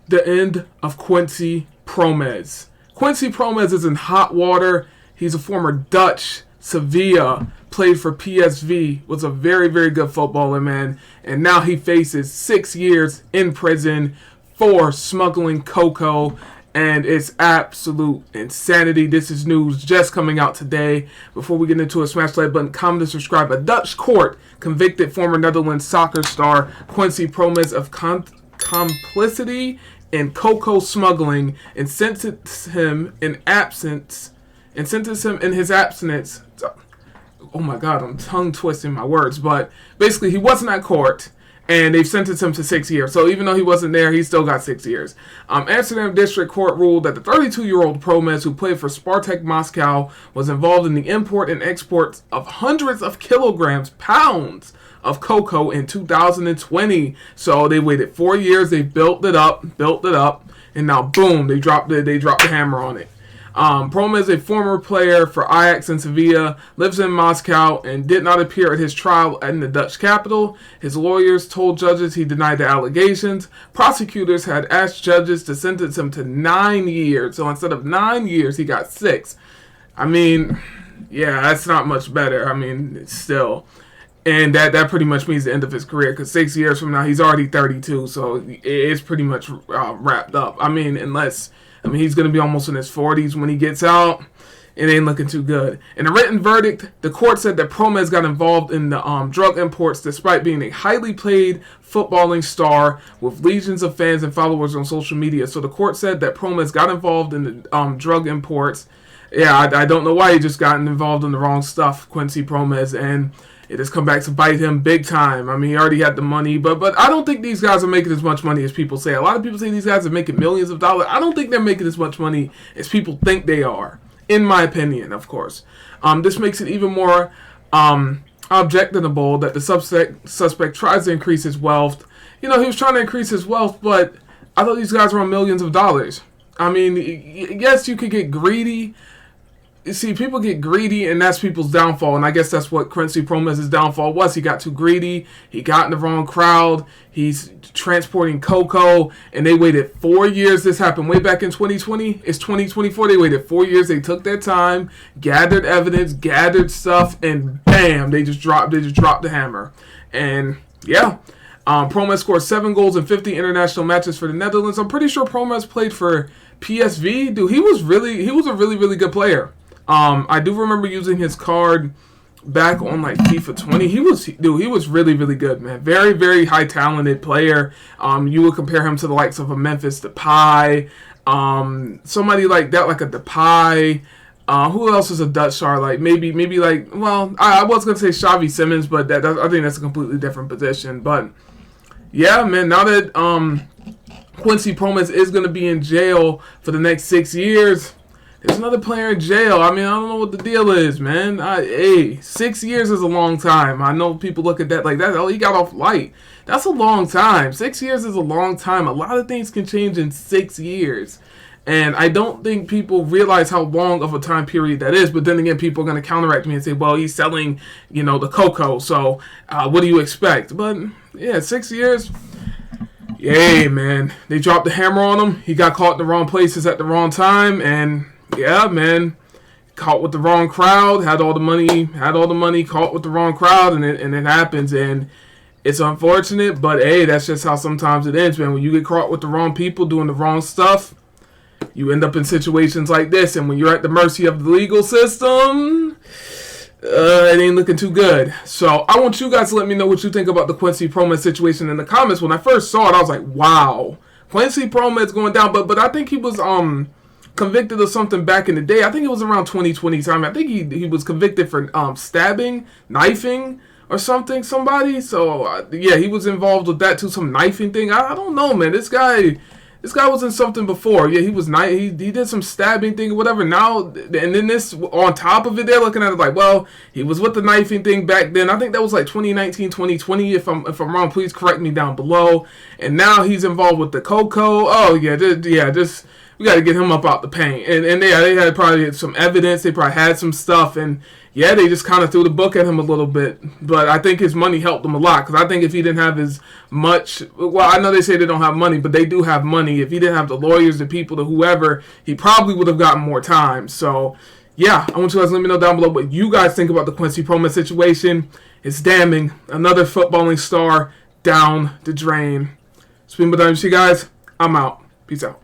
the end of Quincy Promes. Quincy Promes is in hot water. He's a former Dutch, Sevilla, played for PSV, was a very, very good footballer, man. And now he faces 6 years in prison for smuggling cocoa. And it's absolute insanity. This is news just coming out today. Before we get into it, smash the like button, comment, and subscribe. A Dutch court convicted former Netherlands soccer star Quincy Promes of complicity in cocoa smuggling and sentenced him in his absence. Oh my God, I'm tongue twisting my words, but basically he wasn't at court. And they've sentenced him to 6 years. So even though he wasn't there, he still got 6 years. Amsterdam District Court ruled that the 32-year-old Promes, who played for Spartak Moscow, was involved in the import and export of hundreds of pounds of cocoa in 2020. So they waited 4 years. They built it up, and now boom, they dropped the hammer on it. Promes, a former player for Ajax and Sevilla, lives in Moscow and did not appear at his trial in the Dutch capital. His lawyers told judges he denied the allegations. Prosecutors had asked judges to sentence him to 9 years. So instead of 9 years, he got 6. I mean, yeah, that's not much better. I mean, still. And that pretty much means the end of his career, because 6 years from now, he's already 32. So it's pretty much wrapped up. I mean, he's going to be almost in his 40s when he gets out. It ain't looking too good. In a written verdict, the court said that Promes got involved in the drug imports despite being a highly paid footballing star with legions of fans and followers on social media. So the court said that Promes got involved in the drug imports. Yeah, I don't know why he just got involved in the wrong stuff, Quincy Promes, and it has come back to bite him big time. I mean, he already had the money, but I don't think these guys are making as much money as people say. A lot of people say these guys are making millions of dollars. I don't think they're making as much money as people think they are, in my opinion, of course. This makes it even more objectionable that the suspect tries to increase his wealth. You know, he was trying to increase his wealth, but I thought these guys were on millions of dollars. I mean, yes, you could get greedy. You see, people get greedy, and that's people's downfall, and I guess that's what Quincy Promes' downfall was. He got too greedy, he got in the wrong crowd, he's transporting cocoa, and they waited 4 years. This happened way back in 2020. It's 2024. They waited 4 years. They took their time, gathered evidence, gathered stuff, and bam, they just dropped the hammer. And yeah, Promes scored 7 goals in 50 international matches for the Netherlands. I'm pretty sure Promes played for PSV. Dude, he was a really, really good player. I do remember using his card back on like FIFA 20. He was really, really good, man. Very, very high talented player. You would compare him to the likes of a Memphis Depay, somebody like that, like a Depay. Who else is a Dutch star? Like maybe like, well, I was gonna say Xavi Simons, but I think that's a completely different position. But yeah, man, now that Quincy Promes is gonna be in jail for the next 6 years. There's another player in jail. I mean, I don't know what the deal is, man. 6 years is a long time. I know people look at that like that. Oh, he got off light. That's a long time. 6 years is a long time. A lot of things can change in 6 years. And I don't think people realize how long of a time period that is. But then again, people are going to counteract me and say, well, he's selling, the cocoa. So what do you expect? But yeah, 6 years. Yay, man. They dropped the hammer on him. He got caught in the wrong places at the wrong time. And yeah, man, caught with the wrong crowd, had all the money, caught with the wrong crowd, and it happens, and it's unfortunate, but hey, that's just how sometimes it ends, man. When you get caught with the wrong people doing the wrong stuff, you end up in situations like this, and when you're at the mercy of the legal system, it ain't looking too good. So I want you guys to let me know what you think about the Quincy Promes situation in the comments. When I first saw it, I was like, wow, Quincy Promes going down, but I think he was convicted of something back in the day. I think it was around 2020 time. I think he was convicted for stabbing, knifing, or somebody. So yeah, he was involved with that too, some knifing thing. I don't know, man. This guy was in something before. Yeah, he was he did some stabbing thing or whatever. Now and then this on top of it, they're looking at it like, well, he was with the knifing thing back then. I think that was like 2019, 2020. If I'm wrong, please correct me down below. And now he's involved with the cocoa. Oh yeah, just we got to get him up out the paint. And they had probably some evidence. They probably had some stuff. And, yeah, they just kind of threw the book at him a little bit. But I think his money helped him a lot. Because I think if he didn't have as much, well, I know they say they don't have money, but they do have money. If he didn't have the lawyers, the people, the whoever, he probably would have gotten more time. So, yeah, I want you guys to let me know down below what you guys think about the Quincy Promes situation. It's damning. Another footballing star down the drain. It's been with WC, guys. I'm out. Peace out.